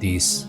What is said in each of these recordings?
30,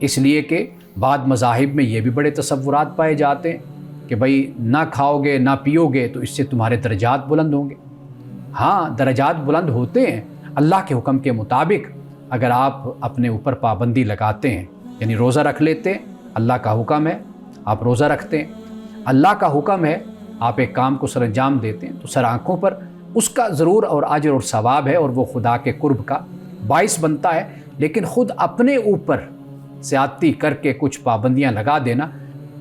اس لیے کہ بعض مذاہب میں یہ بھی بڑے تصورات پائے جاتے ہیں کہ بھئی نہ کھاؤ گے نہ پیو گے تو اس سے تمہارے درجات بلند ہوں گے۔ ہاں درجات بلند ہوتے ہیں اللہ کے حکم کے مطابق، اگر آپ اپنے اوپر پابندی لگاتے ہیں، یعنی روزہ رکھ لیتے ہیں، اللہ کا حکم ہے آپ روزہ رکھتے ہیں، اللہ کا حکم ہے آپ ایک کام کو سر انجام دیتے ہیں، تو سر آنکھوں پر اس کا ضرور اور اجر اور ثواب ہے اور وہ خدا کے قرب کا باعث بنتا ہے۔ لیکن خود اپنے اوپر زیادتی کر کے کچھ پابندیاں لگا دینا،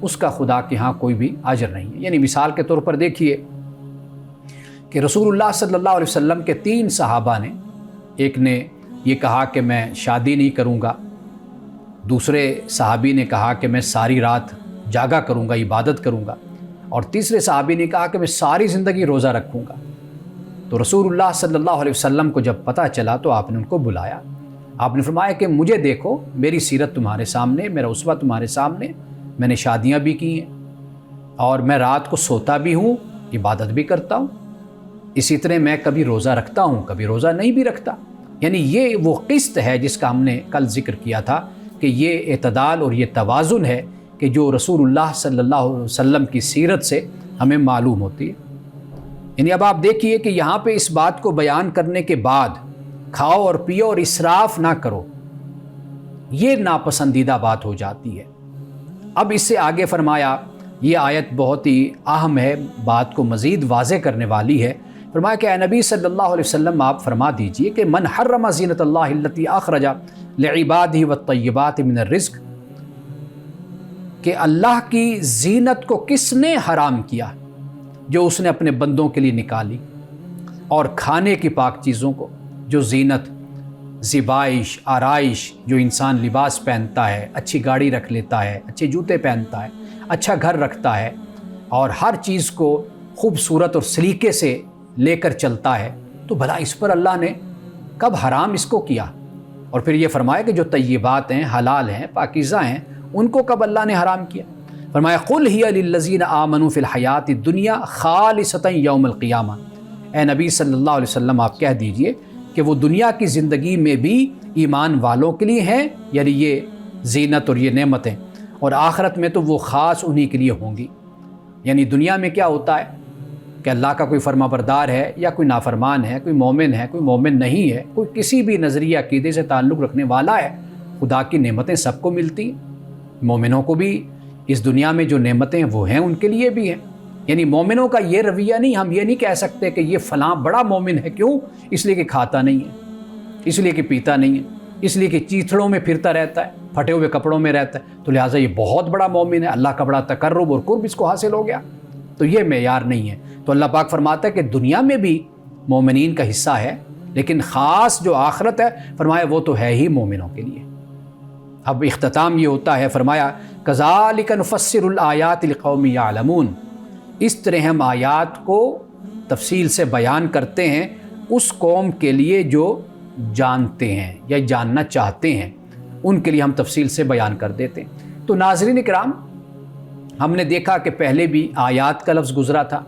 اس کا خدا کے ہاں کوئی بھی اجر نہیں ہے۔ یعنی مثال کے طور پر دیکھیے کہ رسول اللہ صلی اللہ علیہ وسلم کے 3 صحابہ نے، ایک نے یہ کہا کہ میں شادی نہیں کروں گا، دوسرے صحابی نے کہا کہ میں ساری رات جاگا کروں گا، عبادت کروں گا، اور تیسرے صحابی نے کہا کہ میں ساری زندگی روزہ رکھوں گا۔ تو رسول اللہ صلی اللہ علیہ وسلم کو جب پتہ چلا تو آپ نے ان کو بلایا، آپ نے فرمایا کہ مجھے دیکھو، میری سیرت تمہارے سامنے، میرا اسوہ تمہارے سامنے، میں نے شادیاں بھی کی ہیں اور میں رات کو سوتا بھی ہوں، عبادت بھی کرتا ہوں، اسی طرح میں کبھی روزہ رکھتا ہوں، کبھی روزہ نہیں بھی رکھتا۔ یعنی یہ وہ قسط ہے جس کا ہم نے کل ذکر کیا تھا کہ یہ اعتدال اور یہ توازن ہے کہ جو رسول اللہ صلی اللہ علیہ وسلم کی سیرت سے ہمیں معلوم ہوتی ہے۔ یعنی اب آپ دیکھیے کہ یہاں پہ اس بات کو بیان کرنے کے بعد کھاؤ اور پیو اور اسراف نہ کرو، یہ ناپسندیدہ بات ہو جاتی ہے۔ اب اس سے آگے فرمایا، یہ آیت بہت ہی اہم ہے، بات کو مزید واضح کرنے والی ہے۔ فرمایا کہ اے نبی صلی اللہ علیہ وسلم آپ فرما دیجئے کہ من حرم زینت اللہ التی اخرج لعبادہ والطیبات من الرزق، کہ اللہ کی زینت کو کس نے حرام کیا جو اس نے اپنے بندوں کے لیے نکالی، اور کھانے کی پاک چیزوں کو، جو زینت، زیبائش، آرائش، جو انسان لباس پہنتا ہے، اچھی گاڑی رکھ لیتا ہے، اچھے جوتے پہنتا ہے، اچھا گھر رکھتا ہے اور ہر چیز کو خوبصورت اور سلیقے سے لے کر چلتا ہے، تو بھلا اس پر اللہ نے کب حرام اس کو کیا؟ اور پھر یہ فرمایا کہ جو طیبات ہیں، حلال ہیں، پاکیزہ ہیں، ان کو کب اللہ نے حرام کیا؟ فرمایا قل ہی للذین آمنوا فی الحیات الدنیا خالصۃ یوم القیامہ، اے نبی صلی اللہ علیہ وسلم آپ کہہ دیجئے کہ وہ دنیا کی زندگی میں بھی ایمان والوں کے لیے ہیں، یعنی یہ زینت اور یہ نعمتیں، اور آخرت میں تو وہ خاص انہی کے لیے ہوں گی۔ یعنی دنیا میں کیا ہوتا ہے کہ اللہ کا کوئی فرما بردار ہے یا کوئی نافرمان ہے، کوئی مومن ہے، کوئی مومن نہیں ہے، کوئی کسی بھی نظریہ عقیدے سے تعلق رکھنے والا ہے، خدا کی نعمتیں سب کو ملتی ہیں۔ مومنوں کو بھی اس دنیا میں جو نعمتیں ہیں وہ ہیں، ان کے لیے بھی ہیں۔ یعنی مومنوں کا یہ رویہ نہیں، ہم یہ نہیں کہہ سکتے کہ یہ فلاں بڑا مومن ہے، کیوں؟ اس لیے کہ کھاتا نہیں ہے، اس لیے کہ پیتا نہیں ہے، اس لیے کہ چیتھڑوں میں پھرتا رہتا ہے، پھٹے ہوئے کپڑوں میں رہتا ہے، تو لہٰذا یہ بہت بڑا مومن ہے، اللہ کا بڑا تقرب اور قرب اس کو حاصل ہو گیا۔ تو یہ معیار نہیں ہے۔ تو اللہ پاک فرماتا ہے کہ دنیا میں بھی مومنین کا حصہ ہے، لیکن خاص جو آخرت ہے، فرمایا وہ تو ہے ہی مومنوں کے لیے۔ اب اختتام یہ ہوتا ہے، فرمایا کذالک نفسر الآیات لقوم یعلمون، اس طرح ہم آیات کو تفصیل سے بیان کرتے ہیں اس قوم کے لیے جو جانتے ہیں یا جاننا چاہتے ہیں، ان کے لیے ہم تفصیل سے بیان کر دیتے ہیں۔ تو ناظرین اکرام، ہم نے دیکھا کہ پہلے بھی آیات کا لفظ گزرا تھا،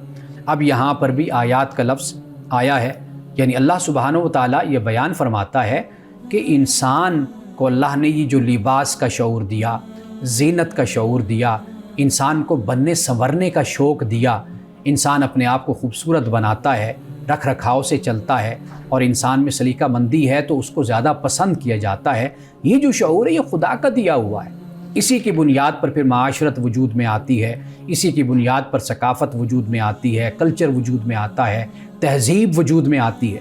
اب یہاں پر بھی آیات کا لفظ آیا ہے، یعنی اللہ سبحانہ و تعالیٰ یہ بیان فرماتا ہے کہ انسان کو اللہ نے یہ جو لباس کا شعور دیا، زینت کا شعور دیا، انسان کو بننے سنورنے کا شوق دیا، انسان اپنے آپ کو خوبصورت بناتا ہے، رکھ رکھاؤ سے چلتا ہے، اور انسان میں سلیقہ مندی ہے تو اس کو زیادہ پسند کیا جاتا ہے۔ یہ جو شعور ہے یہ خدا کا دیا ہوا ہے، اسی کی بنیاد پر پھر معاشرت وجود میں آتی ہے، اسی کی بنیاد پر ثقافت وجود میں آتی ہے، کلچر وجود میں آتا ہے، تہذیب وجود میں آتی ہے۔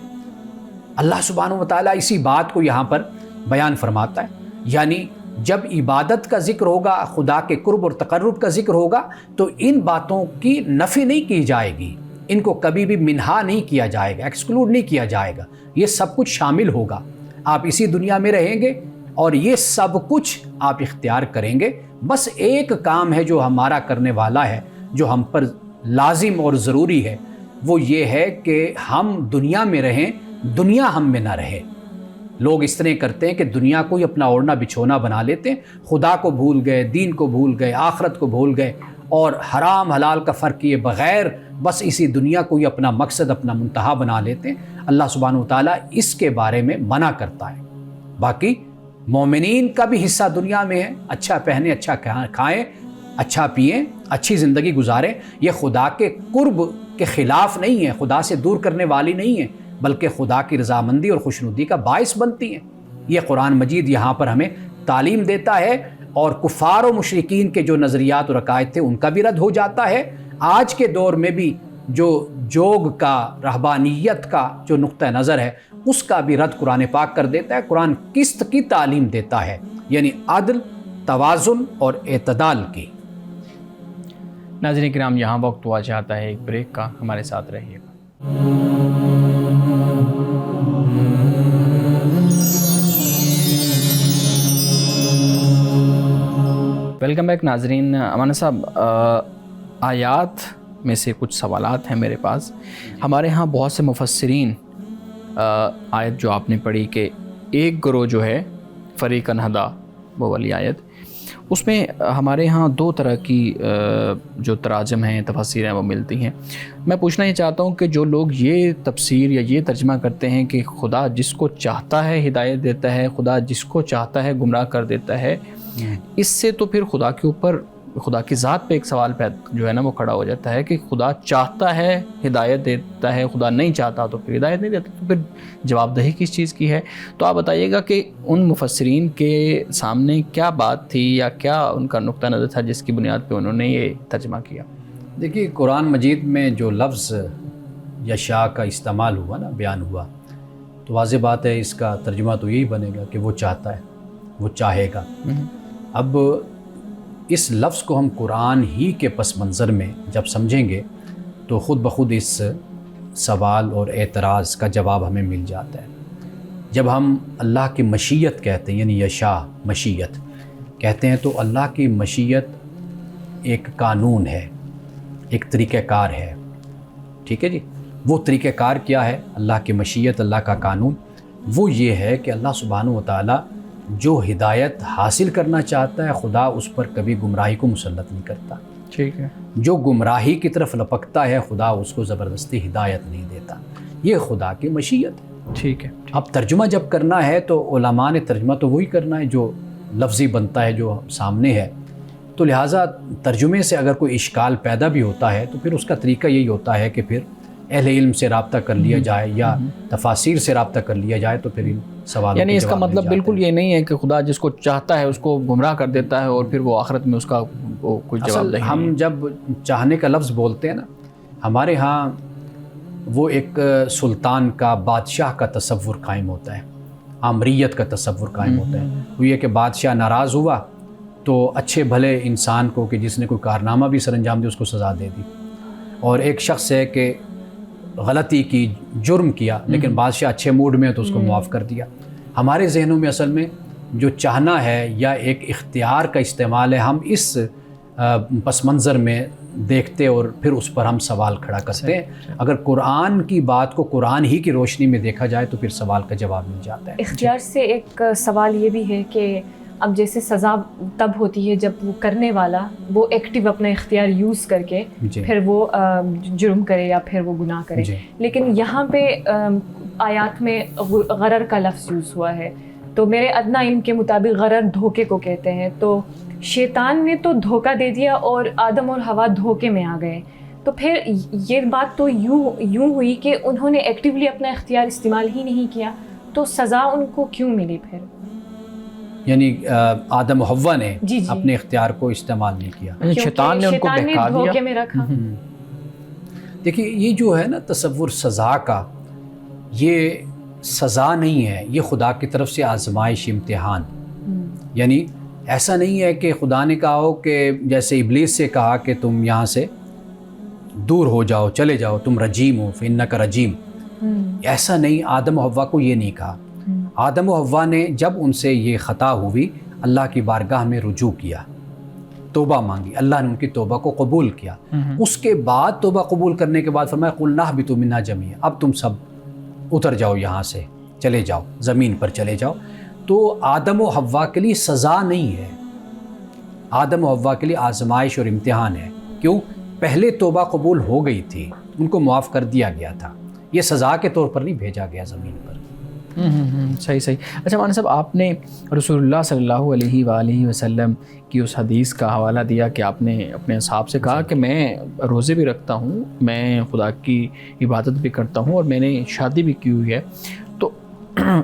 اللہ سبحانہ و تعالیٰ اسی بات کو یہاں پر بیان فرماتا ہے، یعنی جب عبادت کا ذکر ہوگا، خدا کے قرب اور تقرب کا ذکر ہوگا، تو ان باتوں کی نفی نہیں کی جائے گی، ان کو کبھی بھی منہا نہیں کیا جائے گا، ایکسکلوڈ نہیں کیا جائے گا، یہ سب کچھ شامل ہوگا۔ آپ اسی دنیا میں رہیں گے اور یہ سب کچھ آپ اختیار کریں گے، بس ایک کام ہے جو ہمارا کرنے والا ہے، جو ہم پر لازم اور ضروری ہے، وہ یہ ہے کہ ہم دنیا میں رہیں، دنیا ہم میں نہ رہے۔ لوگ اس طرح کرتے ہیں کہ دنیا کو ہی اپنا اوڑھنا بچھونا بنا لیتے ہیں، خدا کو بھول گئے، دین کو بھول گئے، آخرت کو بھول گئے، اور حرام حلال کا فرق کیے بغیر بس اسی دنیا کو ہی اپنا مقصد، اپنا منتہا بنا لیتے ہیں۔ اللہ سبحانہ و تعالیٰ اس کے بارے میں منع کرتا ہے۔ باقی مومنین کا بھی حصہ دنیا میں ہے، اچھا پہنے، اچھا کھائیں، اچھا پئیں، اچھی زندگی گزاریں. یہ خدا کے قرب کے خلاف نہیں ہے، خدا سے دور کرنے والی نہیں ہے، بلکہ خدا کی رضامندی اور خوشنودی کا باعث بنتی ہیں. یہ قرآن مجید یہاں پر ہمیں تعلیم دیتا ہے، اور کفار و مشرکین کے جو نظریات اور عقائد تھے ان کا بھی رد ہو جاتا ہے. آج کے دور میں بھی جو جوگ کا، رہبانیت کا جو نقطہ نظر ہے اس کا بھی رد قرآن پاک کر دیتا ہے. قرآن قسط کی تعلیم دیتا ہے، یعنی عدل، توازن اور اعتدال کی. ناظرین کرام، یہاں وقت ہوا چاہتا ہے ایک بریک کا، ہمارے ساتھ رہیے گا. ویلکم بیک ناظرین. امانہ صاحب، آیات میں سے کچھ سوالات ہیں میرے پاس. ہمارے ہاں بہت سے مفسرین آیت جو آپ نے پڑھی کہ ایک گروہ جو ہے فریقاً ہدا، وہ والی آیت، اس میں ہمارے ہاں دو طرح کی جو تراجم ہیں، تفاسیر ہیں، وہ ملتی ہیں. میں پوچھنا یہ چاہتا ہوں کہ جو لوگ یہ تفسیر یا یہ ترجمہ کرتے ہیں کہ خدا جس کو چاہتا ہے ہدایت دیتا ہے، خدا جس کو چاہتا ہے گمراہ کر دیتا ہے، اس سے تو پھر خدا کے اوپر، خدا کی ذات پہ ایک سوال جو ہے نا وہ کھڑا ہو جاتا ہے کہ خدا چاہتا ہے ہدایت دیتا ہے، خدا نہیں چاہتا تو پھر ہدایت نہیں دیتا، تو پھر جواب دہی کس چیز کی ہے؟ تو آپ بتائیے گا کہ ان مفسرین کے سامنے کیا بات تھی یا کیا ان کا نقطہ نظر تھا جس کی بنیاد پہ انہوں نے یہ ترجمہ کیا؟ دیکھیے، قرآن مجید میں جو لفظ یشاء کا استعمال ہوا نا، بیان ہوا، تو واضح بات ہے اس کا ترجمہ تو یہی بنے گا کہ وہ چاہتا ہے، وہ چاہے گا. اب اس لفظ کو ہم قرآن ہی کے پس منظر میں جب سمجھیں گے تو خود بخود اس سوال اور اعتراض کا جواب ہمیں مل جاتا ہے. جب ہم اللہ کی مشیت کہتے ہیں، یعنی یشاء، مشیت کہتے ہیں، تو اللہ کی مشیت ایک قانون ہے، ایک طریقہ کار ہے. ٹھیک ہے جی. وہ طریقہ کار کیا ہے؟ اللہ کی مشیت، اللہ کا قانون وہ یہ ہے کہ اللہ سبحانہ و تعالیٰ جو ہدایت حاصل کرنا چاہتا ہے، خدا اس پر کبھی گمراہی کو مسلط نہیں کرتا. ٹھیک ہے. جو گمراہی کی طرف لپکتا ہے، خدا اس کو زبردستی ہدایت نہیں دیتا. یہ خدا کی مشیت ہے. ٹھیک ہے. اب ترجمہ جب کرنا ہے تو علماء نے ترجمہ تو وہی کرنا ہے جو لفظی بنتا ہے، جو سامنے ہے. تو لہٰذا ترجمے سے اگر کوئی اشکال پیدا بھی ہوتا ہے تو پھر اس کا طریقہ یہی ہوتا ہے کہ پھر اہل علم سے رابطہ کر لیا جائے یا تفاسیر سے رابطہ کر لیا جائے، تو پھر ان سوالوں یعنی اس کا مطلب بالکل یہ نہیں ہے کہ خدا جس کو چاہتا ہے اس کو گمراہ کر دیتا ہے اور پھر وہ آخرت میں اس کا کوئی جواب نہیں. ہم جب چاہنے کا لفظ بولتے ہیں نا، ہمارے ہاں وہ ایک سلطان کا، بادشاہ کا تصور قائم ہوتا ہے، آمریت کا تصور قائم ہوتا ہے. وہ یہ کہ بادشاہ ناراض ہوا تو اچھے بھلے انسان کو کہ جس نے کوئی کارنامہ بھی سر انجام دیا اس کو سزا دے دی، اور ایک شخص ہے کہ غلطی کی، جرم کیا، لیکن بادشاہ اچھے موڈ میں ہے تو اس کو معاف کر دیا. ہمارے ذہنوں میں اصل میں جو چاہنا ہے یا ایک اختیار کا استعمال ہے، ہم اس پس منظر میں دیکھتے اور پھر اس پر ہم سوال کھڑا کرتے ہیں. اگر قرآن کی بات کو قرآن ہی کی روشنی میں دیکھا جائے تو پھر سوال کا جواب مل جاتا ہے. اختیار سے ایک سوال یہ بھی ہے کہ اب جیسے سزا تب ہوتی ہے جب وہ کرنے والا وہ ایکٹیو اپنا اختیار یوز کر کے پھر وہ جرم کرے یا پھر وہ گناہ کرے. لیکن یہاں پہ آیات میں غرر کا لفظ یوز ہوا ہے، تو میرے ادنا علم کے مطابق غرر دھوکے کو کہتے ہیں. تو شیطان نے تو دھوکہ دے دیا اور آدم اور حوا دھوکے میں آ گئے. تو پھر یہ بات تو یوں ہوئی کہ انہوں نے ایکٹیولی اپنا اختیار استعمال ہی نہیں کیا، تو سزا ان کو کیوں ملی پھر؟ یعنی آدم و حوا نے اپنے اختیار کو استعمال نہیں کیا، شیطان نے ان کو بہکا دیا، دھوکے میں رکھا. دیکھیے یہ جو ہے نا تصور سزا کا، یہ سزا نہیں ہے، یہ خدا کی طرف سے آزمائش، امتحان. یعنی ایسا نہیں ہے کہ خدا نے کہا ہو کہ جیسے ابلیس سے کہا کہ تم یہاں سے دور ہو جاؤ، چلے جاؤ، تم رجیم ہو، فإنک رجیم. ایسا نہیں، آدم و حوا کو یہ نہیں کہا. آدم و حوا نے جب ان سے یہ خطا ہوئی اللہ کی بارگاہ میں رجوع کیا، توبہ مانگی، اللہ نے ان کی توبہ کو قبول کیا. اس کے بعد توبہ قبول کرنے کے بعد فرمایا قُلْنَا اهْبِطُوا مِنْهَا جَمِيعًا، اب تم سب اتر جاؤ، یہاں سے چلے جاؤ، زمین پر چلے جاؤ. تو آدم و حوا کے لیے سزا نہیں ہے، آدم و حوا کے لیے آزمائش اور امتحان ہے. کیوں؟ پہلے توبہ قبول ہو گئی تھی، ان کو معاف کر دیا گیا تھا، یہ سزا کے طور پر نہیں بھیجا گیا زمین پر. صحیح صحیح. اچھا مولانا صاحب، آپ نے رسول اللہ صلی اللہ علیہ وآلہ وسلم کی اس حدیث کا حوالہ دیا کہ آپ نے اپنے اصحاب سے کہا کہ میں روزے بھی رکھتا ہوں، میں خدا کی عبادت بھی کرتا ہوں اور میں نے شادی بھی کی ہوئی ہے. تو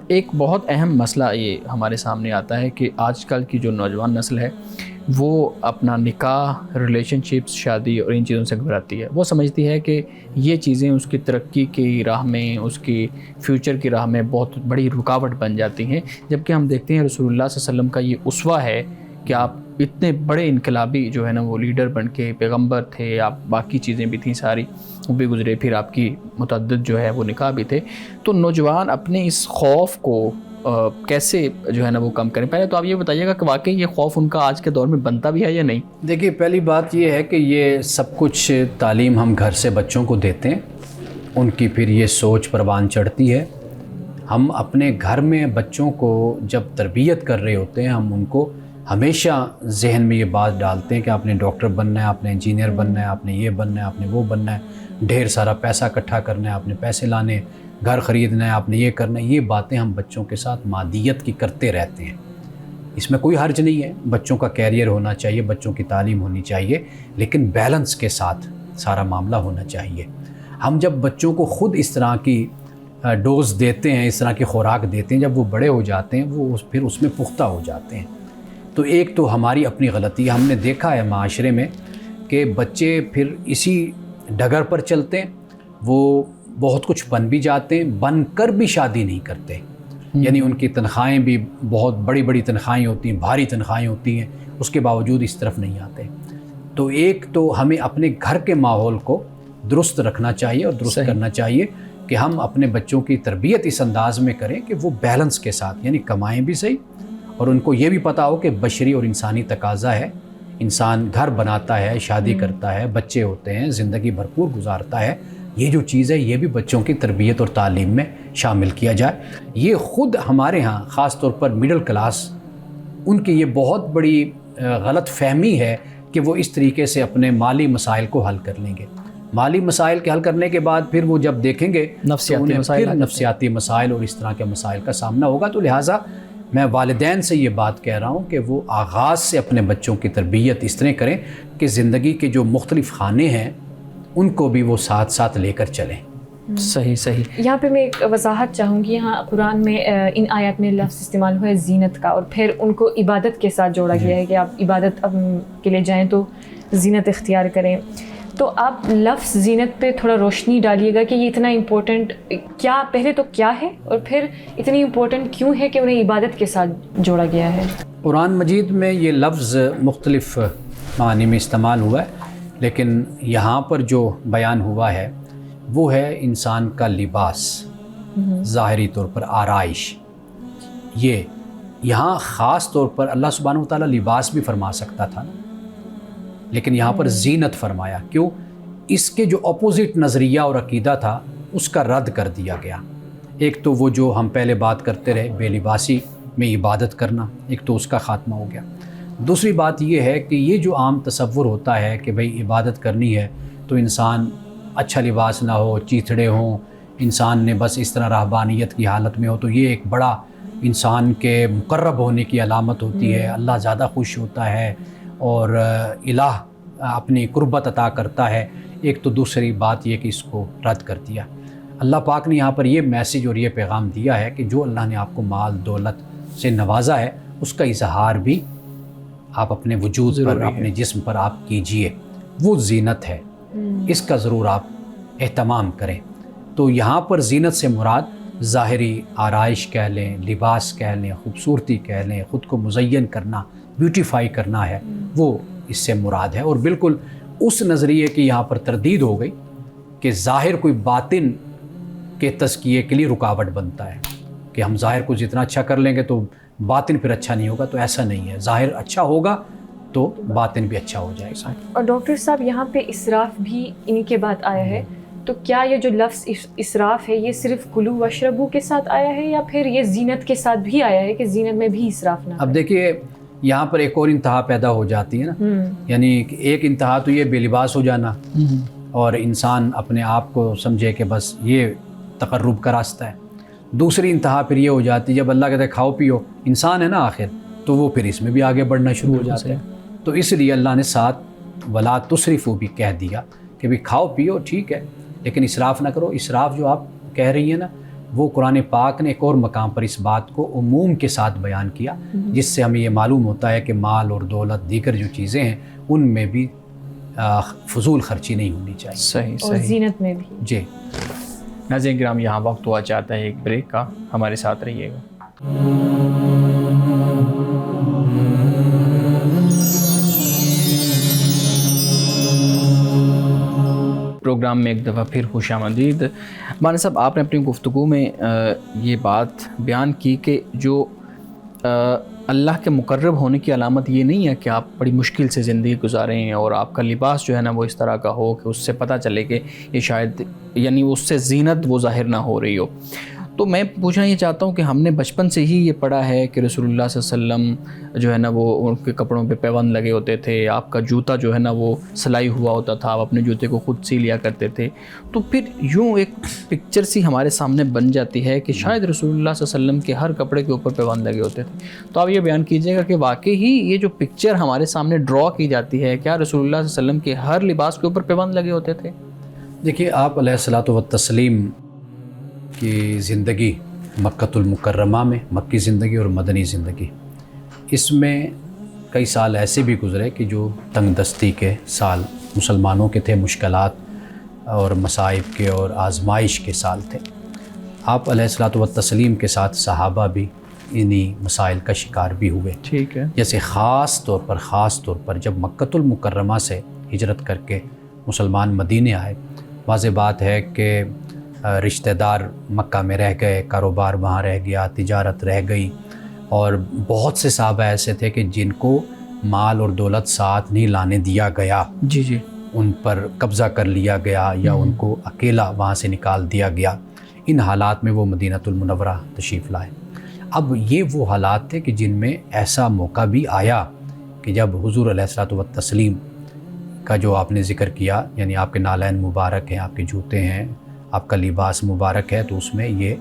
ایک بہت اہم مسئلہ یہ ہمارے سامنے آتا ہے کہ آج کل کی جو نوجوان نسل ہے وہ اپنا نکاح، ریلیشن شپس، شادی اور ان چیزوں سے گھبراتی ہے. وہ سمجھتی ہے کہ یہ چیزیں اس کی ترقی کی راہ میں، اس کی فیوچر کی راہ میں بہت بڑی رکاوٹ بن جاتی ہیں، جبکہ ہم دیکھتے ہیں رسول اللہ صلی اللہ علیہ وسلم کا یہ اسوہ ہے کہ آپ اتنے بڑے انقلابی جو ہے نا وہ لیڈر بن کے پیغمبر تھے، آپ باقی چیزیں بھی تھیں ساری وہ بھی گزرے، پھر آپ کی متعدد جو ہے وہ نکاح بھی تھے. تو نوجوان اپنے اس خوف کو کیسے جو ہے نا وہ کم کریں؟ پہلے تو آپ یہ بتائیے گا کہ واقعی یہ خوف ان کا آج کے دور میں بنتا بھی ہے یا نہیں؟ دیکھیے، پہلی بات یہ ہے کہ یہ سب کچھ تعلیم ہم گھر سے بچوں کو دیتے ہیں، ان کی پھر یہ سوچ پروان چڑھتی ہے. ہم اپنے گھر میں بچوں کو جب تربیت کر رہے ہوتے ہیں، ہم ان کو ہمیشہ ذہن میں یہ بات ڈالتے ہیں کہ آپ نے ڈاکٹر بننا ہے، آپ نے انجینئر بننا ہے، آپ نے یہ بننا ہے، آپ نے وہ بننا ہے، ڈھیر سارا پیسہ اکٹھا کرنا ہے، آپ نے پیسے لانے، گھر خریدنا ہے، آپ نے یہ کرنا ہے. یہ باتیں ہم بچوں کے ساتھ مادیت کی کرتے رہتے ہیں. اس میں کوئی حرج نہیں ہے، بچوں کا کیریئر ہونا چاہیے، بچوں کی تعلیم ہونی چاہیے، لیکن بیلنس کے ساتھ سارا معاملہ ہونا چاہیے. ہم جب بچوں کو خود اس طرح کی ڈوز دیتے ہیں، اس طرح کی خوراک دیتے ہیں، جب وہ بڑے ہو جاتے ہیں وہ پھر اس میں پختہ ہو جاتے ہیں. تو ایک تو ہماری اپنی غلطی ہے. ہم نے دیکھا ہے معاشرے میں کہ بچے پھر اسی ڈگر پر چلتے ہیں، وہ بہت کچھ بن بھی جاتے ہیں، بن کر بھی شادی نہیں کرتے. یعنی ان کی تنخواہیں بھی بہت بڑی بڑی تنخواہیں ہوتی ہیں، بھاری تنخواہیں ہوتی ہیں، اس کے باوجود اس طرف نہیں آتے. تو ایک تو ہمیں اپنے گھر کے ماحول کو درست رکھنا چاہیے اور درست کرنا چاہیے کہ ہم اپنے بچوں کی تربیت اس انداز میں کریں کہ وہ بیلنس کے ساتھ، یعنی کمائیں بھی صحیح اور ان کو یہ بھی پتہ ہو کہ بشری اور انسانی تقاضا ہے. انسان گھر بناتا ہے، شادی کرتا ہے، بچے ہوتے ہیں، زندگی بھرپور گزارتا ہے. یہ جو چیز ہے یہ بھی بچوں کی تربیت اور تعلیم میں شامل کیا جائے. یہ خود ہمارے ہاں خاص طور پر مڈل کلاس، ان کی یہ بہت بڑی غلط فہمی ہے کہ وہ اس طریقے سے اپنے مالی مسائل کو حل کر لیں گے. مالی مسائل کے حل کرنے کے بعد پھر وہ جب دیکھیں گے نفسیاتی مسائل اور اس طرح کے مسائل کا سامنا ہوگا. تو لہٰذا میں والدین سے یہ بات کہہ رہا ہوں کہ وہ آغاز سے اپنے بچوں کی تربیت اس طرح کریں کہ زندگی کے جو مختلف خانے ہیں ان کو بھی وہ ساتھ ساتھ لے کر چلیں. صحیح صحیح. یہاں پہ میں ایک وضاحت چاہوں گی. یہاں قرآن میں ان آیات میں لفظ استعمال ہوا ہے زینت کا، اور پھر ان کو عبادت کے ساتھ جوڑا گیا ہے کہ آپ عبادت کے لیے جائیں تو زینت اختیار کریں. تو آپ لفظ زینت پہ تھوڑا روشنی ڈالیے گا کہ یہ اتنا امپورٹنٹ کیا، پہلے تو کیا ہے اور پھر اتنی امپورٹنٹ کیوں ہے کہ انہیں عبادت کے ساتھ جوڑا گیا ہے؟ قرآن مجید میں یہ لفظ مختلف معنی میں استعمال ہوا ہے، لیکن یہاں پر جو بیان ہوا ہے وہ ہے انسان کا لباس، ظاہری طور پر آرائش. یہ یہاں خاص طور پر اللہ سبحانہ و تعالیٰ لباس بھی فرما سکتا تھا، لیکن یہاں پر زینت فرمایا. کیوں؟ اس کے جو اپوزٹ نظریہ اور عقیدہ تھا اس کا رد کر دیا گیا. ایک تو وہ جو ہم پہلے بات کرتے رہے بے لباسی میں عبادت کرنا، ایک تو اس کا خاتمہ ہو گیا. دوسری بات یہ ہے کہ یہ جو عام تصور ہوتا ہے کہ بھئی عبادت کرنی ہے تو انسان اچھا لباس نہ ہو، چیتھڑے ہوں، انسان نے بس اس طرح رہبانیت کی حالت میں ہو، تو یہ ایک بڑا انسان کے مقرب ہونے کی علامت ہوتی ہے. اللہ زیادہ خوش ہوتا ہے اور الہ اپنی قربت عطا کرتا ہے. ایک تو دوسری بات یہ کہ اس کو رد کر دیا. اللہ پاک نے یہاں پر یہ میسیج اور یہ پیغام دیا ہے کہ جو اللہ نے آپ کو مال دولت سے نوازا ہے اس کا اظہار بھی آپ اپنے وجود پر، اپنے جسم پر آپ کیجئے. وہ زینت ہے، اس کا ضرور آپ اہتمام کریں. تو یہاں پر زینت سے مراد ظاہری آرائش کہہ لیں، لباس کہہ لیں، خوبصورتی کہہ لیں، خود کو مزین کرنا، بیوٹیفائی کرنا ہے، وہ اس سے مراد ہے. اور بالکل اس نظریے کی یہاں پر تردید ہو گئی کہ ظاہر کوئی باطن کے تزکیے کے لیے رکاوٹ بنتا ہے کہ ہم ظاہر کو جتنا اچھا کر لیں گے تو باطن پھر اچھا نہیں ہوگا. تو ایسا نہیں ہے، ظاہر اچھا ہوگا تو باطن بھی اچھا ہو جائے گا. اور ڈاکٹر صاحب یہاں پہ اسراف بھی انہی کے بعد آیا ہے، تو کیا یہ جو لفظ اسراف ہے یہ صرف کلو وشربو کے ساتھ آیا ہے یا پھر یہ زینت کے ساتھ بھی آیا ہے کہ زینت میں بھی اسراف نہ؟ اب دیکھیے یہاں پر ایک اور انتہا پیدا ہو جاتی ہے نا، یعنی ایک انتہا تو یہ بے لباس ہو جانا اور انسان اپنے آپ کو سمجھے کہ بس یہ تقرب کا راستہ ہے. دوسری انتہا پھر یہ ہو جاتی ہے جب اللہ کہتا ہے کھاؤ پیو، انسان ہے نا آخر، تو وہ پھر اس میں بھی آگے بڑھنا شروع ہو جاتا ہے۔ تو اس لیے اللہ نے ساتھ ولا تسرفوا بھی کہہ دیا کہ بھی کھاؤ پیو ٹھیک ہے لیکن اسراف نہ کرو۔ اسراف جو آپ کہہ رہی ہیں نا، وہ قرآن پاک نے ایک اور مقام پر اس بات کو عموم کے ساتھ بیان کیا، جس سے ہمیں یہ معلوم ہوتا ہے کہ مال اور دولت دیگر جو چیزیں ہیں ان میں بھی فضول خرچی نہیں ہونی چاہیے۔ صحیح اور زینت میں بھی۔ جی ناظرین کرام، یہاں وقت ہوا چاہتا ہے ایک بریک کا، ہمارے ساتھ رہیے گا۔ پروگرام میں ایک دفعہ پھر خوش آمدید۔ مولانا صاحب، آپ نے اپنی گفتگو میں یہ بات بیان کی کہ جو اللہ کے مقرب ہونے کی علامت یہ نہیں ہے کہ آپ بڑی مشکل سے زندگی گزاریں ہیں اور آپ کا لباس جو ہے نا وہ اس طرح کا ہو کہ اس سے پتہ چلے کہ یہ شاید یعنی اس سے زینت وہ ظاہر نہ ہو رہی ہو۔ تو میں پوچھنا یہ چاہتا ہوں کہ ہم نے بچپن سے ہی یہ پڑھا ہے کہ رسول اللہ صلی اللہ علیہ وسلم جو ہے نا وہ ان کے کپڑوں پہ پیوند لگے ہوتے تھے، آپ کا جوتا جو ہے نا وہ سلائی ہوا ہوتا تھا، آپ اپنے جوتے کو خود سی لیا کرتے تھے۔ تو پھر یوں ایک پکچر سی ہمارے سامنے بن جاتی ہے کہ شاید رسول اللہ صلی اللہ علیہ وسلم کے ہر کپڑے کے اوپر پیوند لگے ہوتے تھے۔ تو آپ یہ بیان کیجیے گا کہ واقعی ہی یہ جو پکچر ہمارے سامنے ڈرا کی جاتی ہے، کیا رسول اللہ صلی اللہ علیہ وسلم کے ہر لباس کے اوپر پیوند لگے ہوتے تھے؟ دیکھیے، آپ علیہ الصلوۃ والتسلیم کی زندگی مکۃ المکرمہ میں، مکی زندگی اور مدنی زندگی، اس میں کئی سال ایسے بھی گزرے کہ جو تنگ دستی کے سال مسلمانوں کے تھے، مشکلات اور مصائب کے اور آزمائش کے سال تھے۔ آپ علیہ الصلوۃ والتسلیم کے ساتھ صحابہ بھی انہی مسائل کا شکار بھی ہوئے۔ ٹھیک ہے۔ جیسے خاص طور پر جب مکۃ المکرمہ سے ہجرت کر کے مسلمان مدینے آئے، واضح بات ہے کہ رشتہ دار مکہ میں رہ گئے، کاروبار وہاں رہ گیا، تجارت رہ گئی، اور بہت سے صحابہ ایسے تھے کہ جن کو مال اور دولت ساتھ نہیں لانے دیا گیا، جی ان پر قبضہ کر لیا گیا یا ان کو اکیلا وہاں سے نکال دیا گیا۔ ان حالات میں وہ مدینۃ المنورہ تشریف لائے۔ اب یہ وہ حالات تھے کہ جن میں ایسا موقع بھی آیا کہ جب حضور علیہ الصلوۃ والتسلیم کا جو آپ نے ذکر کیا، یعنی آپ کے نالین مبارک ہیں، آپ کے جوتے ہیں، آپ کا لباس مبارک ہے، تو اس میں یہ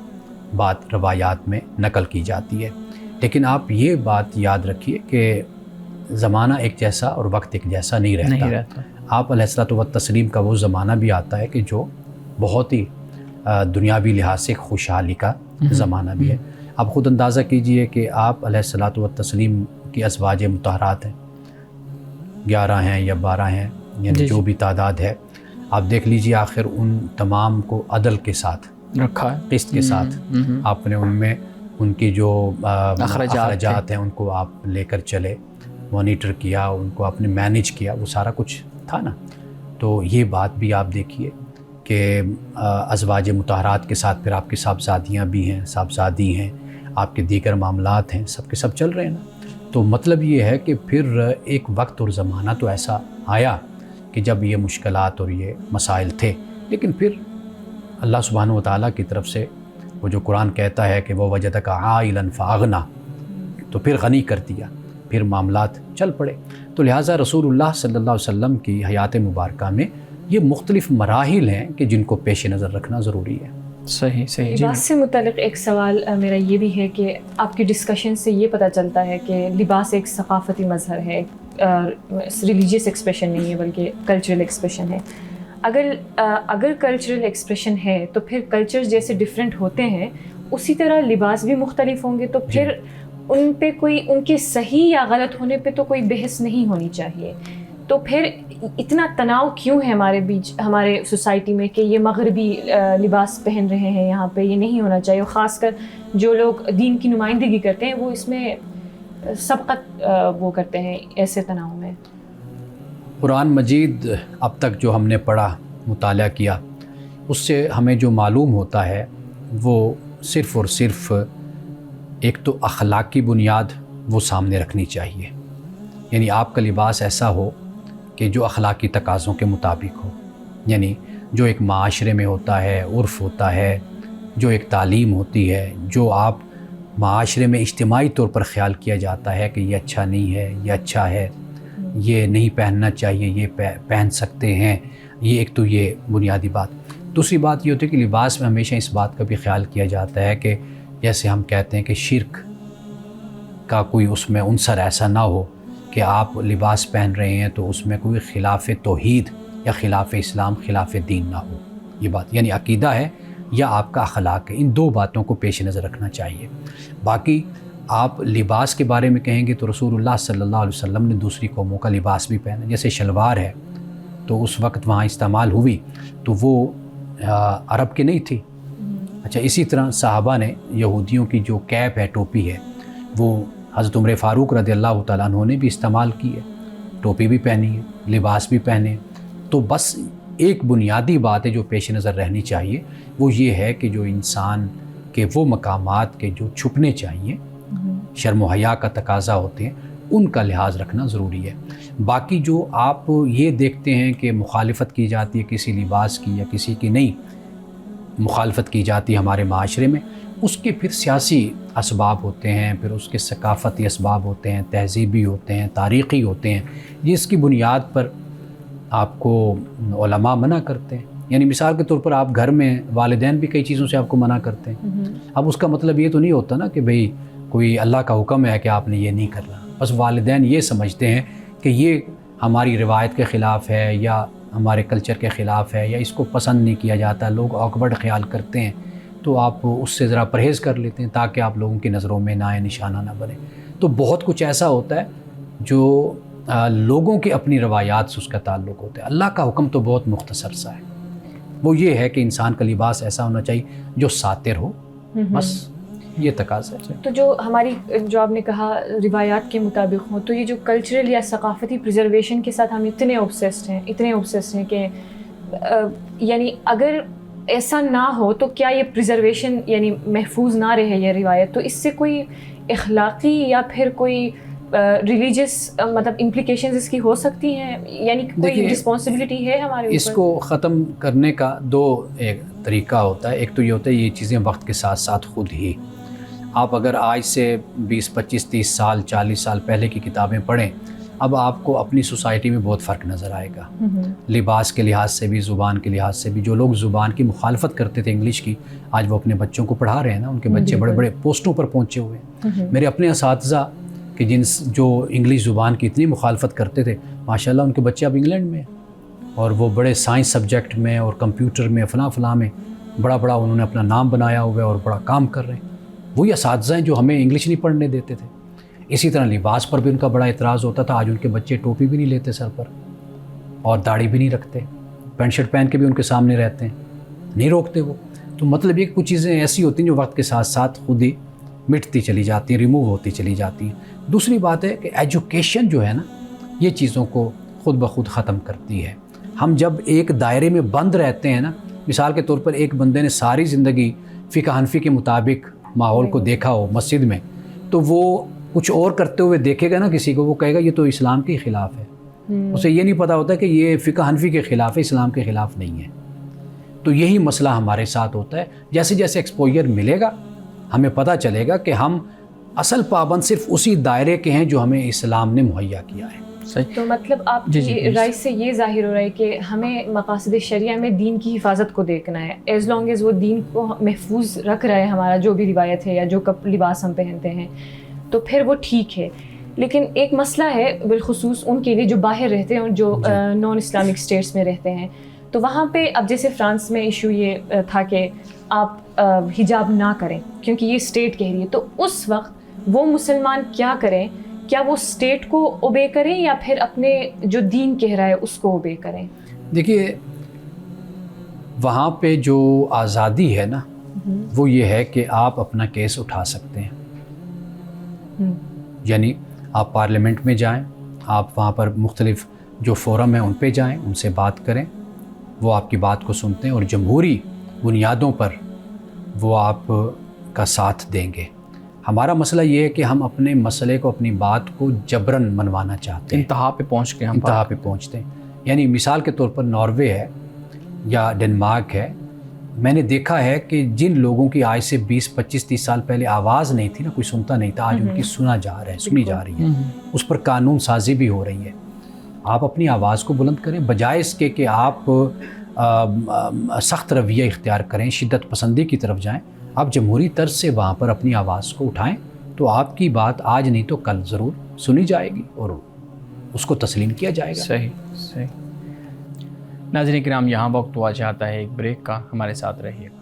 بات روایات میں نقل کی جاتی ہے۔ لیکن آپ یہ بات یاد رکھیے کہ زمانہ ایک جیسا اور وقت ایک جیسا نہیں رہتا۔ آپ علیہ الصلوۃ والتسلیم کا وہ زمانہ بھی آتا ہے کہ جو بہت ہی دنیاوی لحاظ سے خوشحالی کا زمانہ بھی ہے۔ آپ خود اندازہ کیجئے کہ آپ علیہ الصلوۃ والتسلیم کی ازواج مطہرات ہیں، 11 ہیں یا 12 ہیں، یعنی جو بھی تعداد ہے، آپ دیکھ لیجئے آخر ان تمام کو عدل کے ساتھ رکھا ہے، قسط کے ساتھ آپ نے ان میں ان کی جو اخراجات ہیں ان کو آپ لے کر چلے، مانیٹر کیا، ان کو آپ نے مینیج کیا، وہ سارا کچھ تھا نا۔ تو یہ بات بھی آپ دیکھیے کہ ازواج مطہرات کے ساتھ پھر آپ کی صاحبزادیاں بھی ہیں، صاحبزادی ہیں، آپ کے دیگر معاملات ہیں، سب کے سب چل رہے ہیں نا۔ تو مطلب یہ ہے کہ پھر ایک وقت اور زمانہ تو ایسا آیا کہ جب یہ مشکلات اور یہ مسائل تھے، لیکن پھر اللہ سبحانہ و تعالیٰ کی طرف سے وہ جو قرآن کہتا ہے کہ وہ وجدک عائلا فاغنا، تو پھر غنی کر دیا، پھر معاملات چل پڑے۔ تو لہٰذا رسول اللہ صلی اللہ علیہ وسلم کی حیات مبارکہ میں یہ مختلف مراحل ہیں کہ جن کو پیش نظر رکھنا ضروری ہے۔ صحیح۔ لباس سے متعلق ایک سوال میرا یہ بھی ہے کہ آپ کی ڈسکشن سے یہ پتہ چلتا ہے کہ لباس ایک ثقافتی مظہر ہے، ریلیجیس ایکسپریشن نہیں ہے بلکہ کلچرل ایکسپریشن ہے۔ اگر کلچرل ایکسپریشن ہے تو پھر کلچر جیسے ڈفرینٹ ہوتے ہیں اسی طرح لباس بھی مختلف ہوں گے، تو پھر ان پہ کوئی ان کے صحیح یا غلط ہونے پہ تو کوئی بحث نہیں ہونی چاہیے۔ تو پھر اتنا تناؤ کیوں ہے ہمارے بیچ، ہمارے سوسائٹی میں، کہ یہ مغربی لباس پہن رہے ہیں یہاں پہ، یہ نہیں ہونا چاہیے، اور خاص کر جو لوگ دین کی نمائندگی کرتے ہیں وہ اس میں سبقت وہ کرتے ہیں ایسے تناؤ میں۔ قرآن مجید اب تک جو ہم نے پڑھا، مطالعہ کیا، اس سے ہمیں جو معلوم ہوتا ہے وہ صرف اور صرف ایک تو اخلاقی بنیاد وہ سامنے رکھنی چاہیے، یعنی آپ کا لباس ایسا ہو کہ جو اخلاقی تقاضوں کے مطابق ہو، یعنی جو ایک معاشرے میں ہوتا ہے، عرف ہوتا ہے، جو ایک تعلیم ہوتی ہے، جو آپ معاشرے میں اجتماعی طور پر خیال کیا جاتا ہے کہ یہ اچھا نہیں ہے، یہ اچھا ہے، یہ نہیں پہننا چاہیے، یہ پہن سکتے ہیں، یہ ایک تو یہ بنیادی بات۔ دوسری بات یہ ہوتی ہے کہ لباس میں ہمیشہ اس بات کا بھی خیال کیا جاتا ہے کہ جیسے ہم کہتے ہیں کہ شرک کا کوئی اس میں عنصر ایسا نہ ہو کہ آپ لباس پہن رہے ہیں تو اس میں کوئی خلاف توحید یا خلاف اسلام، خلاف دین نہ ہو. یہ بات یعنی عقیدہ ہے یا آپ کا اخلاق ہے، ان دو باتوں کو پیش نظر رکھنا چاہیے. باقی آپ لباس کے بارے میں کہیں گے تو رسول اللہ صلی اللہ علیہ وسلم نے دوسری قوموں کا لباس بھی پہنا. جیسے شلوار ہے تو اس وقت وہاں استعمال ہوئی تو وہ عرب کی نہیں تھی. اچھا، اسی طرح صحابہ نے یہودیوں کی جو کیپ ہے، ٹوپی ہے، وہ حضرت عمر فاروق رضی اللہ تعالیٰ عنہ نے بھی استعمال کی ہے. ٹوپی بھی پہنی ہے، لباس بھی پہنے. تو بس ایک بنیادی بات ہے جو پیش نظر رہنی چاہیے، وہ یہ ہے کہ جو انسان کے وہ مقامات کے جو چھپنے چاہیے، شرم و حیا کا تقاضا ہوتے ہیں، ان کا لحاظ رکھنا ضروری ہے. باقی جو آپ یہ دیکھتے ہیں کہ مخالفت کی جاتی ہے کسی لباس کی یا کسی کی نہیں مخالفت کی جاتی ہے ہمارے معاشرے میں، اس کے پھر سیاسی اسباب ہوتے ہیں، پھر اس کے ثقافتی اسباب ہوتے ہیں، تہذیبی ہوتے ہیں، تاریخی ہوتے ہیں، جس کی بنیاد پر آپ کو علماء منع کرتے ہیں. یعنی مثال کے طور پر آپ گھر میں والدین بھی کئی چیزوں سے آپ کو منع کرتے ہیں. اب اس کا مطلب یہ تو نہیں ہوتا نا کہ بھئی کوئی اللہ کا حکم ہے کہ آپ نے یہ نہیں کرنا. بس والدین یہ سمجھتے ہیں کہ یہ ہماری روایت کے خلاف ہے یا ہمارے کلچر کے خلاف ہے یا اس کو پسند نہیں کیا جاتا، لوگ آکورڈ خیال کرتے ہیں، تو آپ اس سے ذرا پرہیز کر لیتے ہیں تاکہ آپ لوگوں کی نظروں میں نائے نشانہ نہ بنے. تو بہت کچھ ایسا ہوتا ہے جو لوگوں کی اپنی روایات سے اس کا تعلق ہوتا ہے. اللہ کا حکم تو بہت مختصر سا ہے، وہ یہ ہے کہ انسان کا لباس ایسا ہونا چاہیے جو ساتر ہو، بس یہ تقاضا ہے. تو جو ہماری جو آپ نے کہا روایات کے مطابق ہوں، تو یہ جو کلچرل یا ثقافتی پریزرویشن کے ساتھ ہم اتنے اوبسیسڈ ہیں کہ یعنی اگر ایسا نہ ہو تو کیا یہ پریزرویشن یعنی محفوظ نہ رہے یہ روایت، تو اس سے کوئی اخلاقی یا پھر کوئی ریلیجس مطلب امپلیکیشنز اس کی ہو سکتی ہیں؟ یعنی کوئی رسپانسبلٹی ہے ہمارے اوپر؟ اس کو ختم کرنے کا دو ایک طریقہ ہوتا ہے. ایک تو یہ ہوتا ہے یہ چیزیں وقت کے ساتھ ساتھ خود ہی، آپ اگر آج سے 20 25 30 سال 40 سال پہلے کی کتابیں پڑھیں، اب آپ کو اپنی سوسائٹی میں بہت فرق نظر آئے گا. لباس کے لحاظ سے بھی، زبان کے لحاظ سے بھی. جو لوگ زبان کی مخالفت کرتے تھے انگلش کی، آج وہ اپنے بچوں کو پڑھا رہے ہیں نا، ان کے بچے بڑے بڑے پوسٹوں پر پہنچے ہوئے ہیں. میرے اپنے اساتذہ کہ جو انگلش زبان کی اتنی مخالفت کرتے تھے، ماشاءاللہ ان کے بچے اب انگلینڈ میں ہیں اور وہ بڑے سائنس سبجیکٹ میں اور کمپیوٹر میں فلاں میں بڑا انہوں نے اپنا نام بنایا ہوا ہے اور بڑا کام کر رہے ہیں. وہی اساتذہ ہیں جو ہمیں انگلش نہیں پڑھنے دیتے تھے. اسی طرح لباس پر بھی ان کا بڑا اعتراض ہوتا تھا. آج ان کے بچے ٹوپی بھی نہیں لیتے سر پر اور داڑھی بھی نہیں رکھتے، پینٹ شرٹ پہن کے بھی ان کے سامنے رہتے ہیں، نہیں روکتے وہ. تو مطلب یہ کچھ چیزیں ایسی ہوتی ہیں جو وقت کے ساتھ ساتھ خود ہی مٹتی چلی جاتی ہیں، ریموو ہوتی چلی جاتی ہیں. دوسری بات ہے کہ ایجوکیشن جو ہے نا، یہ چیزوں کو خود بخود ختم کرتی ہے. ہم جب ایک دائرے میں بند رہتے ہیں نا، مثال کے طور پر ایک بندے نے ساری زندگی فقہ حنفی کے مطابق ماحول کو دیکھا ہو مسجد میں، تو وہ کچھ اور کرتے ہوئے دیکھے گا نا کسی کو، وہ کہے گا یہ تو اسلام کے خلاف ہے. اسے یہ نہیں پتہ ہوتا کہ یہ فقہ حنفی کے خلاف ہے، اسلام کے خلاف نہیں ہے. تو یہی مسئلہ ہمارے ساتھ ہوتا ہے. جیسے جیسے ایکسپوجر ملے گا ہمیں پتہ چلے گا کہ ہم اصل پابند صرف اسی دائرے کے ہیں جو ہمیں اسلام نے مہیا کیا ہے. تو مطلب آپ کی رائے سے یہ ظاہر ہو رہا ہے کہ ہمیں مقاصد شریعہ میں دین کی حفاظت کو دیکھنا ہے. ایز لانگ ایز وہ دین کو محفوظ رکھ رہا ہے، ہمارا جو بھی روایت ہے یا جو لباس ہم پہنتے ہیں، تو پھر وہ ٹھیک ہے. لیکن ایک مسئلہ ہے بالخصوص ان کے لیے جو باہر رہتے ہیں اور جو نان اسلامک اسٹیٹس میں رہتے ہیں. تو وہاں پہ اب جیسے فرانس میں ایشو یہ تھا کہ آپ حجاب نہ کریں کیونکہ یہ اسٹیٹ کہہ رہی ہے، تو اس وقت وہ مسلمان کیا کریں؟ کیا وہ اسٹیٹ کو اوبے کریں یا پھر اپنے جو دین کہہ رہا ہے اس کو اوبے کریں؟ دیکھیے، وہاں پہ جو آزادی ہے نا، وہ یہ ہے کہ آپ اپنا کیس اٹھا سکتے ہیں. یعنی آپ پارلیمنٹ میں جائیں، آپ وہاں پر مختلف جو فورم ہیں ان پہ جائیں، ان سے بات کریں، وہ آپ کی بات کو سنتے ہیں اور جمہوری بنیادوں پر وہ آپ کا ساتھ دیں گے. ہمارا مسئلہ یہ ہے کہ ہم اپنے مسئلے کو، اپنی بات کو جبراً منوانا چاہتے ہیں. انتہا پہ پہنچتے ہیں. یعنی مثال کے طور پر ناروے ہے یا ڈنمارک ہے، میں نے دیکھا ہے کہ جن لوگوں کی آج سے 20 25 30 سال پہلے آواز نہیں تھی نا، کوئی سنتا نہیں تھا، آج ان کی سنی جا رہی ہے. اس پر قانون سازی بھی ہو رہی ہے. آپ اپنی آواز کو بلند کریں، بجائے اس کے کہ آپ سخت رویہ اختیار کریں، شدت پسندی کی طرف جائیں، آپ جمہوری طرز سے وہاں پر اپنی آواز کو اٹھائیں تو آپ کی بات آج نہیں تو کل ضرور سنی جائے گی اور اس کو تسلیم کیا جائے گا۔ صحیح۔ ناظرین کرام، یہاں وقت ہوا چاہتا ہے ایک بریک کا، ہمارے ساتھ رہیے گا۔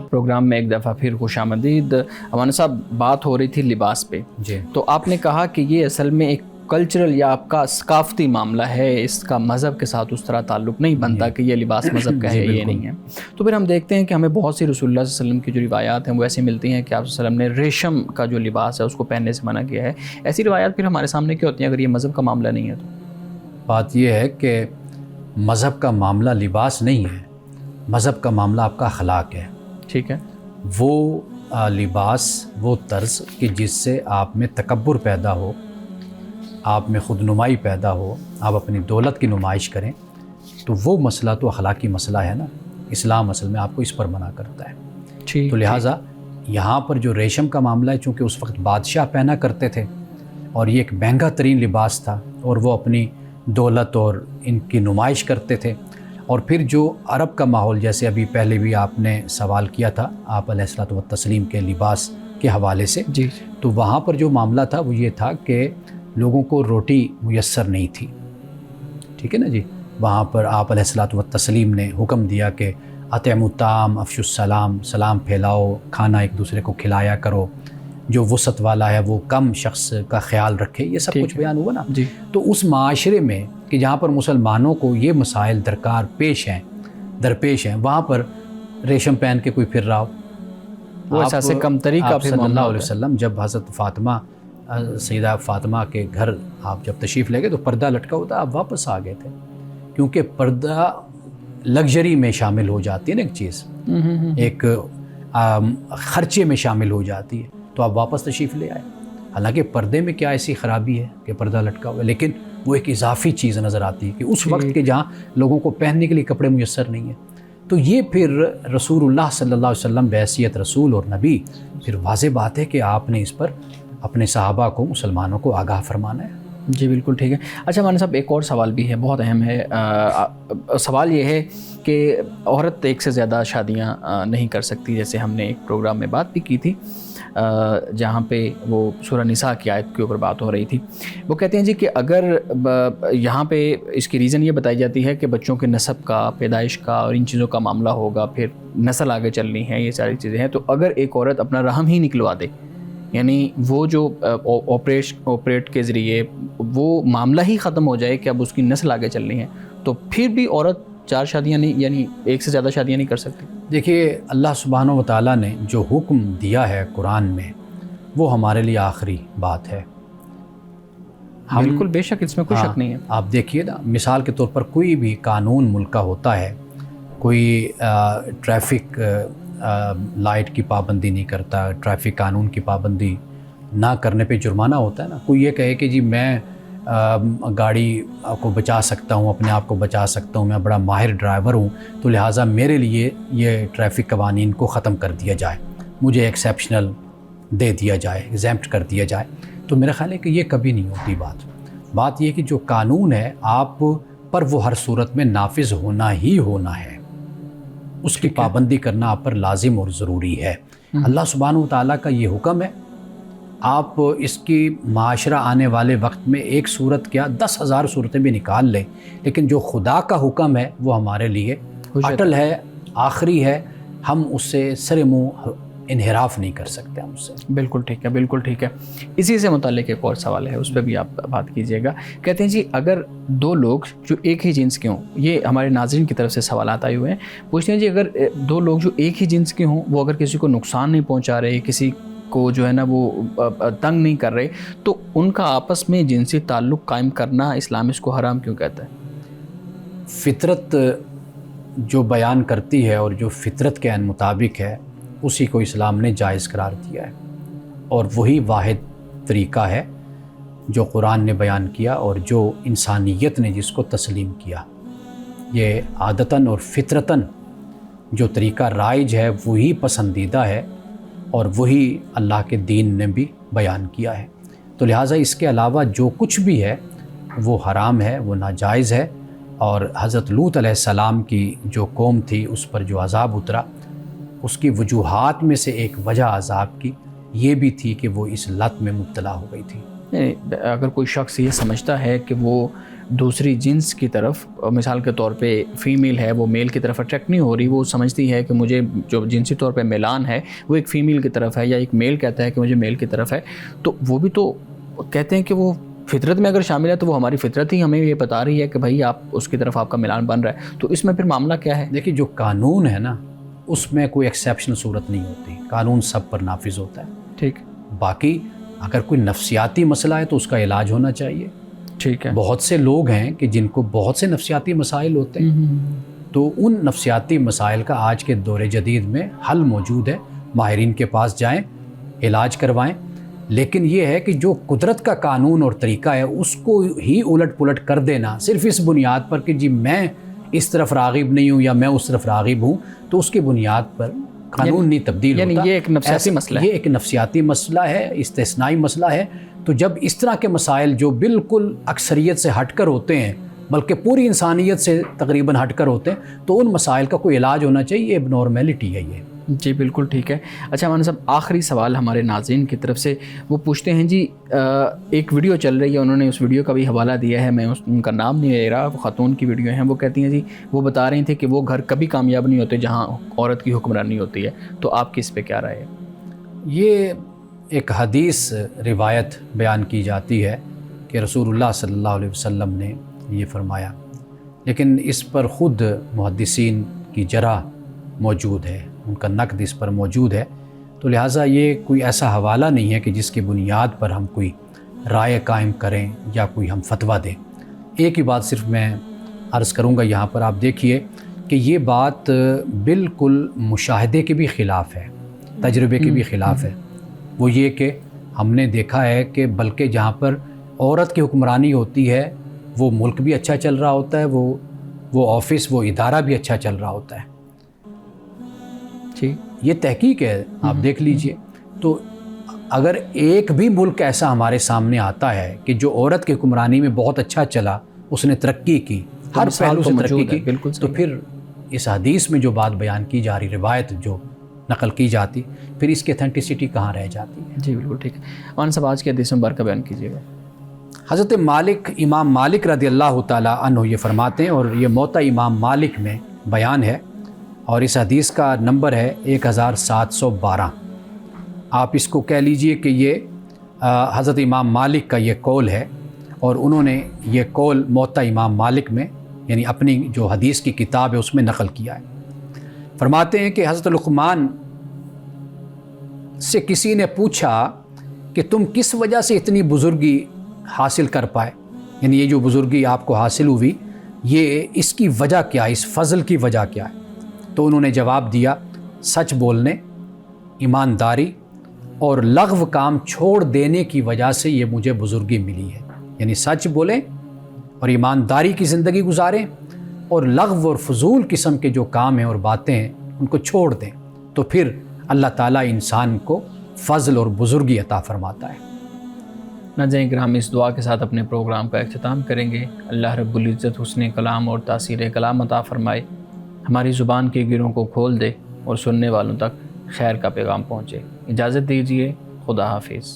پروگرام میں ایک دفعہ پھر خوش آمدید۔ امانا صاحب، بات ہو رہی تھی لباس پہ، جی، تو آپ نے کہا کہ یہ اصل میں ایک کلچرل یا آپ کا ثقافتی معاملہ ہے، اس کا مذہب کے ساتھ اس طرح تعلق نہیں بنتا کہ یہ لباس مذہب کا ہے، یہ نہیں ہے۔ تو پھر ہم دیکھتے ہیں کہ ہمیں بہت سی رسول اللہ صلی اللہ علیہ وسلم کی جو روایات ہیں وہ ایسی ملتی ہیں کہ آپ صلی اللہ علیہ وسلم نے ریشم کا جو لباس ہے اس کو پہننے سے منع کیا ہے۔ ایسی روایات پھر ہمارے سامنے کیوں ہوتی ہیں اگر یہ مذہب کا معاملہ نہیں ہے تو؟ بات یہ ہے کہ مذہب کا معاملہ لباس نہیں ہے، مذہب کا معاملہ آپ کا اخلاق ہے۔ ٹھیک ہے، وہ لباس، وہ طرز کہ جس سے آپ میں تکبر پیدا ہو، آپ میں خود نمائی پیدا ہو، آپ اپنی دولت کی نمائش کریں، تو وہ مسئلہ تو اخلاقی مسئلہ ہے نا۔ اسلام اصل میں آپ کو اس پر منع کرتا ہے۔ تو لہٰذا یہاں پر جو ریشم کا معاملہ ہے، چونکہ اس وقت بادشاہ پہنا کرتے تھے اور یہ ایک مہنگا ترین لباس تھا اور وہ اپنی دولت اور ان کی نمائش کرتے تھے، اور پھر جو عرب کا ماحول، جیسے ابھی پہلے بھی آپ نے سوال کیا تھا آپ علیہ الصلوۃ والتسلیم کے لباس کے حوالے سے، جی، تو وہاں پر جو معاملہ تھا وہ یہ تھا کہ لوگوں کو روٹی میسر نہیں تھی، ٹھیک ہے نا جی۔ وہاں پر آپ علیہ الصلوۃ والتسلیم نے حکم دیا کہ اطعموا الطعام افشوا السلام، سلام پھیلاؤ، کھانا ایک دوسرے کو کھلایا کرو، جو وسعت والا ہے وہ کم شخص کا خیال رکھے، یہ سب کچھ بیان ہوا نا جی۔ تو اس معاشرے میں کہ جہاں پر مسلمانوں کو یہ مسائل درپیش ہیں، وہاں پر ریشم پہن کے کوئی پھر رہا ہو، وہ احساس کمتری کا صلی اللہ علیہ وسلم جب حضرت فاطمہ، سیدہ فاطمہ کے گھر آپ جب تشریف لے گئے تو پردہ لٹکا ہوتا، آپ واپس آ گئے تھے، کیونکہ پردہ لگژری میں شامل ہو جاتی ہے نا، ایک چیز ایک خرچے میں شامل ہو جاتی ہے، تو آپ واپس تشریف لے آئے۔ حالانکہ پردے میں کیا ایسی خرابی ہے کہ پردہ لٹکا ہوا ہے، لیکن وہ ایک اضافی چیز نظر آتی ہے کہ اس وقت کے جہاں لوگوں کو پہننے کے لیے کپڑے میسر نہیں ہیں، تو یہ پھر رسول اللہ صلی اللہ علیہ وسلم بحیثیت رسول اور نبی، پھر واضح بات ہے کہ آپ نے اس پر اپنے صحابہ کو، مسلمانوں کو آگاہ فرمانا ہے۔ جی بالکل ٹھیک ہے۔ اچھا مولانا صاحب، ایک اور سوال بھی ہے، بہت اہم ہے۔ سوال یہ ہے کہ عورت ایک سے زیادہ شادیاں نہیں کر سکتی، جیسے ہم نے ایک پروگرام میں بات بھی کی تھی جہاں پہ وہ سورہ نساء کی آیت کے اوپر بات ہو رہی تھی۔ وہ کہتے ہیں جی کہ اگر یہاں پہ اس کی ریزن یہ بتائی جاتی ہے کہ بچوں کے نسب کا، پیدائش کا اور ان چیزوں کا معاملہ ہوگا، پھر نسل آگے چلنی ہے، یہ ساری چیزیں ہیں، تو اگر ایک عورت اپنا رحم ہی نکلوا دے، یعنی وہ جو آپریٹ کے ذریعے وہ معاملہ ہی ختم ہو جائے کہ اب اس کی نسل آگے چلنی ہے، تو پھر بھی عورت 4 شادیاں نہیں، یعنی ایک سے زیادہ شادیاں نہیں کر سکتی؟ دیکھیے، اللہ سبحانہ و تعالیٰ نے جو حکم دیا ہے قرآن میں وہ ہمارے لیے آخری بات ہے۔ بالکل، بے شک، اس میں کوئی شک نہیں ہے۔ آپ دیکھیے نا، مثال کے طور پر کوئی بھی قانون ملک کا ہوتا ہے، کوئی ٹریفک لائٹ کی پابندی نہیں کرتا، ٹریفک قانون کی پابندی نہ کرنے پہ جرمانہ ہوتا ہے نا۔ کوئی یہ کہے کہ جی میں گاڑی کو بچا سکتا ہوں، اپنے آپ کو بچا سکتا ہوں، میں بڑا ماہر ڈرائیور ہوں، تو لہٰذا میرے لیے یہ ٹریفک قوانین کو ختم کر دیا جائے، مجھے ایکسیپشنل دے دیا جائے، ایگزیمپٹ کر دیا جائے، تو میرا خیال ہے کہ یہ کبھی نہیں ہوتی بات یہ کہ جو قانون ہے آپ پر وہ ہر صورت میں نافذ ہونا ہی ہونا ہے، اس کی پابندی کرنا آپ پر لازم اور ضروری ہے۔ اللہ سبحانہ و تعالیٰ کا یہ حکم ہے، آپ اس کی معاشرہ آنے والے وقت میں ایک صورت کیا 10,000 صورتیں بھی نکال لیں، لیکن جو خدا کا حکم ہے وہ ہمارے لیے اٹل ہے، آخری ہے، ہم اس سے سر منہ انحراف نہیں کر سکتے ہم اس سے۔ بالکل ٹھیک ہے، بالکل ٹھیک ہے۔ اسی سے متعلق ایک اور سوال ہے، اس پہ بھی آپ بات کیجیے گا۔ کہتے ہیں جی اگر 2 لوگ جو ایک ہی جنس کے ہوں، یہ ہمارے ناظرین کی طرف سے سوالات آئے ہوئے ہیں، پوچھتے ہیں جی اگر 2 لوگ جو ایک ہی جنس کے ہوں، وہ اگر کسی کو نقصان نہیں پہنچا رہے، کسی کو جو ہے نا وہ تنگ نہیں کر رہے، تو ان کا آپس میں جنسی تعلق قائم کرنا اسلام اس کو حرام کیوں کہتا ہے؟ فطرت جو بیان کرتی ہے اور جو فطرت کے عین مطابق ہے اسی کو اسلام نے جائز قرار دیا ہے، اور وہی واحد طریقہ ہے جو قرآن نے بیان کیا اور جو انسانیت نے جس کو تسلیم کیا۔ یہ عادتاً اور فطرتاً جو طریقہ رائج ہے وہی پسندیدہ ہے، اور وہی اللہ کے دین نے بھی بیان کیا ہے. تو لہٰذا اس کے علاوہ جو کچھ بھی ہے وہ حرام ہے، وہ ناجائز ہے. اور حضرت لوط علیہ السلام کی جو قوم تھی اس پر جو عذاب اترا، اس کی وجوہات میں سے ایک وجہ عذاب کی یہ بھی تھی کہ وہ اس لت میں مبتلا ہو گئی تھی. اگر کوئی شخص یہ سمجھتا ہے کہ وہ دوسری جنس کی طرف، مثال کے طور پہ فیمیل ہے وہ میل کی طرف اٹریکٹ نہیں ہو رہی، وہ سمجھتی ہے کہ مجھے جو جنسی طور پہ میلان ہے وہ ایک فیمیل کی طرف ہے، یا ایک میل کہتا ہے کہ مجھے میل کی طرف ہے، تو وہ بھی تو کہتے ہیں کہ وہ فطرت میں اگر شامل ہے تو وہ ہماری فطرت ہی ہمیں یہ بتا رہی ہے کہ بھائی آپ اس کی طرف آپ کا میلان بن رہا ہے. تو اس میں پھر معاملہ کیا ہے؟ دیکھیے جو قانون ہے نا اس میں کوئی ایکسیپشنل صورت نہیں ہوتی، قانون سب پر نافذ ہوتا ہے. ٹھیک. باقی اگر کوئی نفسیاتی مسئلہ ہے تو اس کا علاج ہونا چاہیے. ٹھیک ہے. بہت سے لوگ ہیں کہ جن کو بہت سے نفسیاتی مسائل ہوتے ہیں، تو ان نفسیاتی مسائل کا آج کے دور جدید میں حل موجود ہے. ماہرین کے پاس جائیں، علاج کروائیں. لیکن یہ ہے کہ جو قدرت کا قانون اور طریقہ ہے اس کو ہی الٹ پلٹ کر دینا صرف اس بنیاد پر کہ جی میں اس طرف راغب نہیں ہوں یا میں اس طرف راغب ہوں، تو اس کی بنیاد پر قانون نہیں تبدیل ہوتا. یہ ایک نفسیاتی مسئلہ ہے، یہ ایک نفسیاتی مسئلہ ہے، استثنائی مسئلہ ہے. تو جب اس طرح کے مسائل جو بالکل اکثریت سے ہٹ کر ہوتے ہیں، بلکہ پوری انسانیت سے تقریباً ہٹ کر ہوتے ہیں، تو ان مسائل کا کوئی علاج ہونا چاہیے. یہ اب نارمیلٹی ہے یہ. جی بالکل ٹھیک ہے. اچھا مولانا صاحب، آخری سوال ہمارے ناظرین کی طرف سے وہ پوچھتے ہیں جی ایک ویڈیو چل رہی ہے، انہوں نے اس ویڈیو کا بھی حوالہ دیا ہے، میں ان کا نام نہیں لے رہا، خاتون کی ویڈیو ہیں. وہ کہتی ہیں جی وہ بتا رہی تھیں کہ وہ گھر کبھی کامیاب نہیں ہوتے جہاں عورت کی حکمرانی ہوتی ہے. تو آپ کی اس پہ کیا رائے ہے؟ یہ ایک حدیث روایت بیان کی جاتی ہے کہ رسول اللہ صلی اللہ علیہ وسلم نے یہ فرمایا، لیکن اس پر خود محدثین کی جرح موجود ہے، ان کا نقد اس پر موجود ہے. تو لہٰذا یہ کوئی ایسا حوالہ نہیں ہے کہ جس کی بنیاد پر ہم کوئی رائے قائم کریں یا کوئی ہم فتویٰ دیں. ایک ہی بات صرف میں عرض کروں گا یہاں پر، آپ دیکھیے کہ یہ بات بالکل مشاہدے کے بھی خلاف ہے، تجربے کے بھی خلاف ہے. وہ یہ کہ ہم نے دیکھا ہے کہ بلکہ جہاں پر عورت کی حکمرانی ہوتی ہے وہ ملک بھی اچھا چل رہا ہوتا ہے، وہ آفس، وہ ادارہ بھی اچھا چل رہا ہوتا ہے. ٹھیک، یہ تحقیق ہے، آپ دیکھ لیجئے. تو اگر ایک بھی ملک ایسا ہمارے سامنے آتا ہے کہ جو عورت کی حکمرانی میں بہت اچھا چلا، اس نے ترقی کی، ہر پہلو سے ترقی کی، تو پھر اس حدیث میں جو بات بیان کی جا رہی، روایت جو نقل کی جاتی، پھر اس کی اتھینٹسٹی کہاں رہ جاتی ہے؟ جی بالکل ٹھیک ہے. مولانا صاحب آج کے حدیث مبارکہ بیان کیجیے گا. حضرت مالک، امام مالک رضی اللہ تعالیٰ عنہ یہ فرماتے ہیں، اور یہ موطا امام مالک میں بیان ہے، اور اس حدیث کا نمبر ہے 1712. آپ اس کو کہہ لیجئے کہ یہ حضرت امام مالک کا یہ قول ہے، اور انہوں نے یہ قول موطا امام مالک میں یعنی اپنی جو حدیث کی کتاب ہے اس میں نقل کیا ہے. فرماتے ہیں کہ حضرت لقمان سے کسی نے پوچھا کہ تم کس وجہ سے اتنی بزرگی حاصل کر پائے، یعنی یہ جو بزرگی آپ کو حاصل ہوئی، یہ اس کی وجہ کیا ہے، اس فضل کی وجہ کیا ہے؟ تو انہوں نے جواب دیا، سچ بولنے، ایمانداری اور لغو کام چھوڑ دینے کی وجہ سے یہ مجھے بزرگی ملی ہے. یعنی سچ بولیں اور ایمانداری کی زندگی گزاریں، اور لغو اور فضول قسم کے جو کام ہیں اور باتیں ہیں ان کو چھوڑ دیں، تو پھر اللہ تعالیٰ انسان کو فضل اور بزرگی عطا فرماتا ہے. ناظرین کرام، اس دعا کے ساتھ اپنے پروگرام کا اختتام کریں گے. اللہ رب العزت حسن کلام اور تاثیر کلام عطا فرمائے، ہماری زبان کے گروں کو کھول دے اور سننے والوں تک خیر کا پیغام پہنچے. اجازت دیجیے، خدا حافظ.